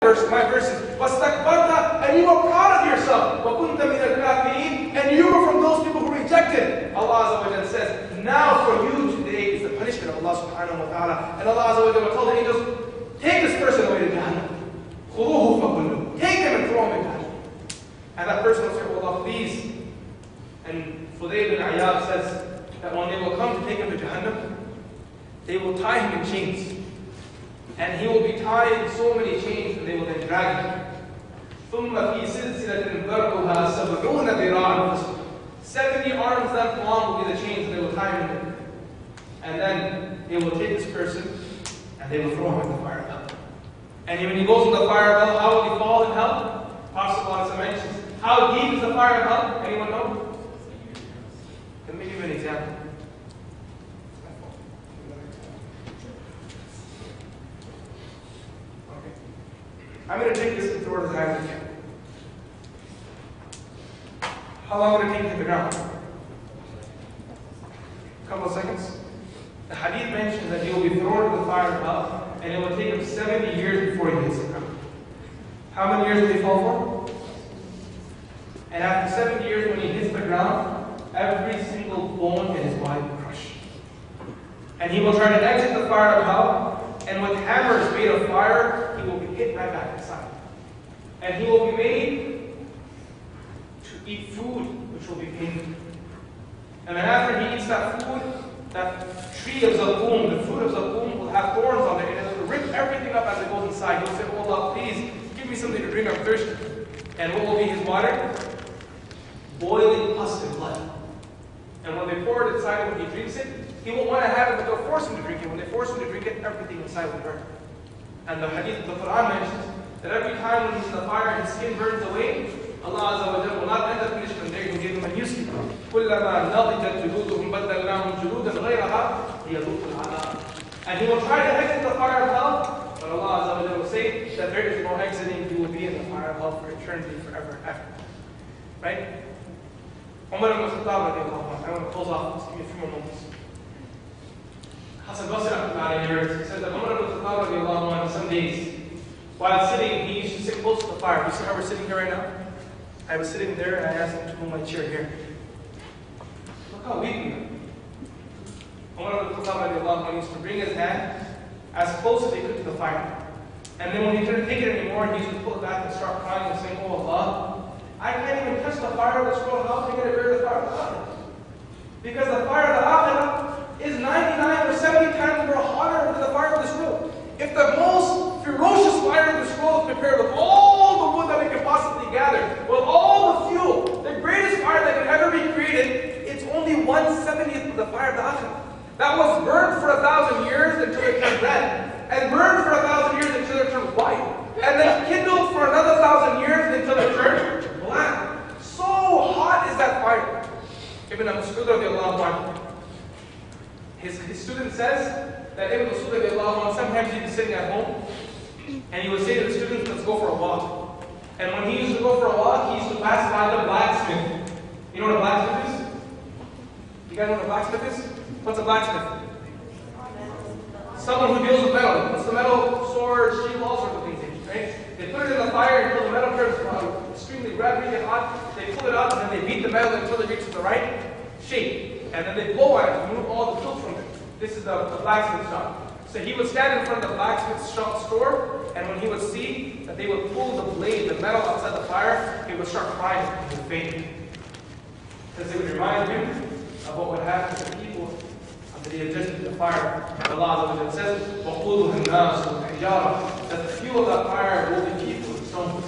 My verses. وَاسْتَكْبَرْتَ, and you were proud of yourself. وَكُنْتَ مِنَ الْكَافِرِينَ, and you were from those people who rejected. Allah Azza wa Jalla says, now for you today is the punishment of Allah subhanahu wa ta'ala. And Allah Azza wa Jalla told the angels, take this person away to Jahannam. خُذُوهُ فَغُلُّوهُ, take him and throw him in Jahannam. And that person will say, oh Allah, please. And Fudayl bin Ayyab says that when they will come to take him to Jahannam, they will tie him in chains. And he will be tied in so many chains that they will then drag him. ثُمَّ فِي سِلْسِلَةٍ ذَرْعُهَا 70 ذِرَاعًا, 70 arms length long will be the chains that they will tie him in. And then they will take this person and they will throw him in the fire of hell. And when he goes in the fire of hell, how will he fall in hell? Prophet mentions, how deep is the fire of hell? Anyone know? Let me give you an example. I'm going to take this and throw it as high as I can. How long will it take to hit the ground? A couple of seconds. The hadith mentions that he will be thrown into the fire of hell, and it will take him 70 years before he hits the ground. How many years will he fall for? And after 70 years, when he hits the ground, every single bone in his body will crush. And he will try to exit the fire of hell, and with hammers made of fire, he will be hit right back inside. And he will be made to eat food which will be painful. And then after he eats that food, that tree of Zaqqum, the fruit of Zaqqum, will have thorns on it, and it will rip everything up as it goes inside. He'll say, oh Allah, please give me something to drink, I'm thirsty. And what will be his water? Boiling pus and blood. And when they pour it inside, when he drinks it, he won't want to have it, but they'll force him to drink it. When they force him to drink it, everything inside will burn. And the hadith of the Quran mentions that every time when he's in the fire and his skin burns away, Allah Azza wa Jalla will not end the punishment there, He will give him a new skin. كُلَّمَا نَضِجَتْ جُلُودُهُمْ بَدَّلْنَاهُمْ جُلُودًا غَيْرَهَا لِيَذُوقُوا الْعَذَابَ. And he will try to exit the fire of hell, but Allah Azza wa Jalla will say that there is no exiting, he will be in the fire of hell for eternity, forever and ever. Right? Umar ibn Khattab, I want to close off, just give me a few more moments. Hassan Basri he says that Umar ibn Khattab some days, while sitting, he used to sit close to the fire. You see how we're sitting here right now? I was sitting there and I asked him to move my chair here. Look how weak we are. Umar ibn Khattab used to bring his hand as close as he could to the fire. And then when he couldn't take it anymore, he used to pull it back and start crying and saying, oh Allah, I can't even touch the fire of this world. How am I going to bear the fire of the Akhirah? Because the fire of the Akhirah is 99 or 70 times more hotter than the fire of this world. If the most ferocious fire of this world is prepared with all the wood that we can possibly gather, with all the fuel, the greatest fire that could ever be created, it's only 1/70th of the fire of the Akhirah. That was burned for 1,000 years until it turned red, and burned for 1,000 years until it turned white, and then kindled for another 1,000 years until it turned black. So hot is that fire. Ibn Mas'ud radiallahu anhu, his student says that Ibn Mas'ud radiallahu anhu, sometimes he'd be sitting at home and he would say to the students, let's go for a walk. And when he used to go for a walk, he used to pass by the blacksmith. You know what a blacksmith is? You guys know what a blacksmith is? What's a blacksmith? Someone who deals with metal. What's the metal? Swords, shield, all sorts of things, right? They put it in the fire until the metal turns extremely red, really hot. They pull it out and then they beat the metal until it reaches the right shape. And then they blow at it to remove all the filth from it. This is the blacksmith shop. So he would stand in front of the blacksmith's shop store, and when he would see that they would pull the blade, the metal outside the fire, he would start crying and he would faint. Because it would remind him of what would happen to the people after they had just lit the fire. And Allah says, وَقُودُهُ النَّاسُ وَالْحِجَارَةُ, that the fuel of that fire will be people and stones.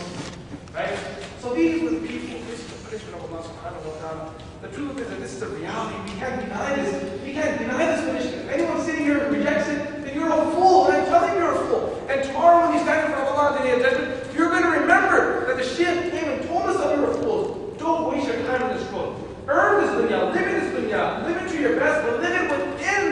Right? So these were the people. This is the punishment of Allah subhanahu wa ta'ala. The truth is that this is a reality. We can't deny this. We can't deny this punishment. If anyone sitting here rejects it, then you're a fool. And I'm telling you you're a fool. And tomorrow when you stand in front of Allah on the day of judgment, you're going to remember that the Shaykh came and told us that we were fools. Don't waste your time in this world. Earn this dunya. Live in this dunya. Live it to your best, but live it within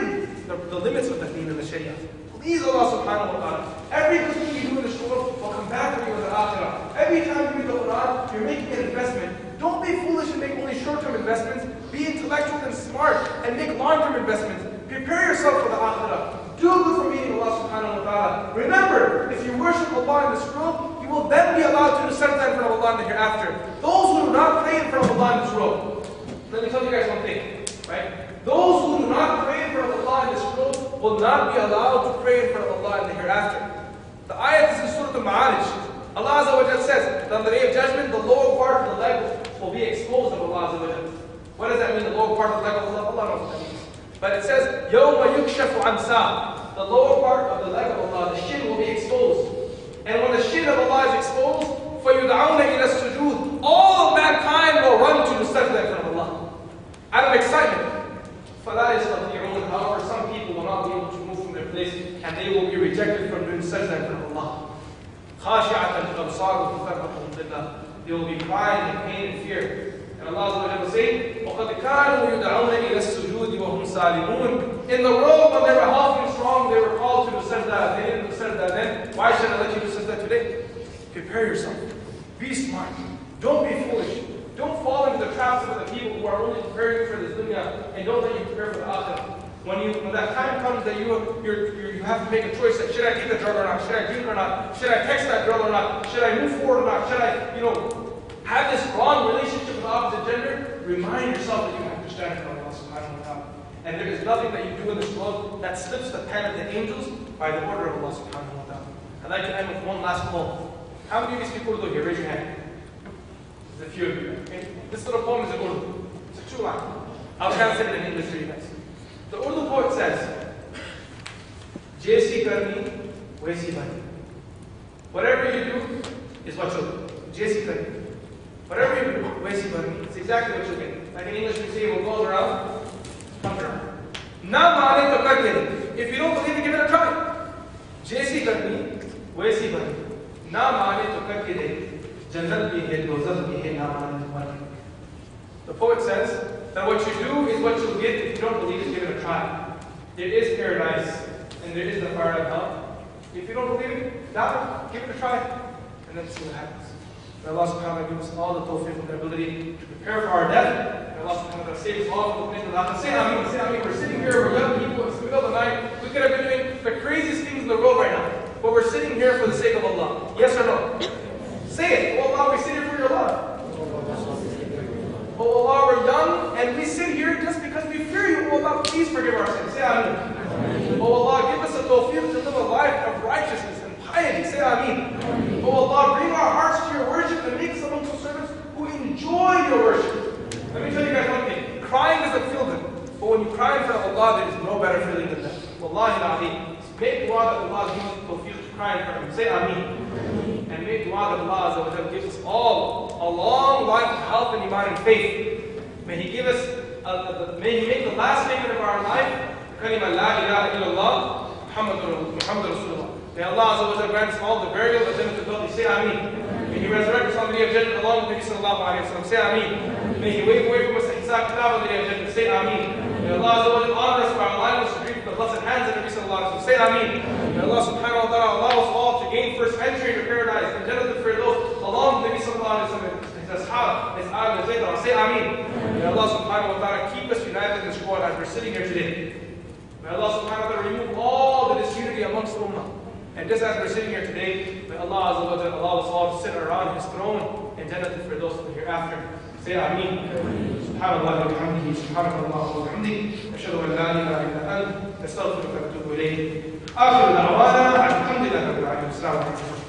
the limits of the deen and the sharia. Please Allah subhanahu wa ta'ala. Every good thing you do in this world will come back to you in the akhirah. Every time you read the Quran, you're making an investment. Don't be foolish and make only short-term investments. Be intellectual and smart and make long-term investments. Prepare yourself for the akhirah. Do good for meeting Allah subhanahu wa ta'ala. Remember, if you worship Allah in this world, will then be allowed to do sajda in front of Allah in the hereafter. Those who do not pray in front of Allah in this world. Let me tell you guys one thing, right? Those who do not pray in front of Allah in this world will not be allowed to pray in front of Allah in the hereafter. The ayat is in Surah Al-Ma'arij. Allah Azza wa Jal says that on the day of judgment, the lower part of the leg will be exposed of Allah Azza wa Jal. What does that mean, the lower part of the leg of Allah? Allah knows what that means. But it says, يَوْمَ يُكْشَفُ عَنْ سَاعٍ. The lower part of the leg of Allah, the shin will be exposed. And when the shin of Allah is exposed, فَيُدْعَوْنَ إِلَى السُّجُودِ, all of mankind will run to the sajda in front of Allah. Out of excitement. فَلَا يَسْتَطِيعُونَ. However, some people will not be able to move from their place, and they will be rejected from doing sajda in front of Allah. خَاشِعَةً أَبْصَارُهُمْ تَرْهَقُهُمْ ذِلَّةٌ. They will be crying in pain and fear. And Allah will say, وَقَدْ كَانُوا يُدْعَوْنَ إِلَى السُّجُودِ وَهُمْ سَالِمُونَ. In the world, when they were healthy and strong, they were called to do sajda. They didn't do sajda then. Why should I let you do sajda today? Prepare yourself. Be smart. Don't be foolish. Don't fall into the traps of the people who are only preparing for this dunya, and don't let you prepare for the akhirah. When that time comes that you have to make a choice, that should I take the drug or not? Should I drink or not? Should I text that girl or not? Should I move forward or not? Should I, have this wrong relationship with the opposite gender? Remind yourself that you have to stand for Allah subhanahu wa ta'ala. And there is nothing that you do in this world that slips the pen of the angels by the order of Allah subhanahu wa ta'ala. I'd like to end with one last poem. How many of these people do here? Raise your hand. There's a few of you. Okay? This little poem is in Urdu. It's a true line. I'll translate it in English for you guys. The Urdu poet says, Jaisi karni, waisi bani. Whatever you do is what you'll do. Jaisi karni. Whatever you do, waisi bani. It's exactly what you'll get. Like in English we say, what goes around, comes around. Na maane to kar de. If you don't believe it, give it a try. Jaisi karni, waisi bani. Na maane to kar ke de. Jannat bhi hai, dozakh bhi hai, na maane to bani. The poet says that what you do is what you'll get. If you don't believe it, give it a try. There is paradise, and there is the fire of hell. If you don't believe it, doubt it, give it a try, and then see what happens. May Allah subhanahu wa ta'ala give us all the tawfiq and the ability to prepare for our death. May Allah subhanahu wa ta'ala save us all from the things of Allah. Say Ameen, say Ameen. We're sitting here, we're young people, it's the middle of the night. We could have been doing the craziest things in the world right now. But we're sitting here for the sake of Allah. Yes or no? Say it. Oh Allah, we sit here for your love. Oh Allah, we're young and we sit here just because we fear you. Oh Allah, please forgive our sins. Say Ameen. Oh Allah, give us a tawfiq to live a life of righteousness and piety. Say Ameen. Oh Allah, bring our hearts to your worship and make us amongst the servants who enjoy your worship. Let me tell you guys one thing. Crying doesn't feel good. But when you cry in front of Allah, there is no better feeling than that. Wallahi al-Azim. Make dua that Allah gives us the tawfiq to cry in front of Him. Say Ameen. And make dua that Allah gives us all a long life of health and iman and faith. May He give us, may He make the last statement of our life, kalima la ilaha illallah, Muhammad Rasulullah. May Allah grant us all the burial of Jannah al-Firdaus. Say Ameen. May He resurrect us on the day of Jannah along with Nabi sallallahu alayhi wa sallam. Say Ameen. May He wave away from us the Hisab Kitab on the day of Jannah. Say Ameen. May Allah honor us by allowing us to drink the blessed hands of Nabi sallallahu alayhi wa sallam. Say Ameen. May Allah subhanahu wa ta'ala allow us all to gain first entry into paradise and Jannah al-Firdaus along with Nabi sallallahu alayhi wa sallam. His ashab, His ahli, His zaydah. Say Ameen. May Allah subhanahu wa ta'ala keep us united in this world as we're sitting here today. May Allah subhanahu wa ta'ala remove all the disunity amongst the ummah. And just as we're sitting here today, may Allah Azza wa Jalla allow us all to sit around His throne and Jannah al-Firdaus in the hereafter. Say Ameen. Subhanallah wa bihamdihi, subhanallah wa bihamdihi, ashhadu an la ilaha illa anta, astaghfiruka wa atubu ilayk. Akhiru da'wana, alhamdulillahi rabbil alamin. Assalamu alaikum.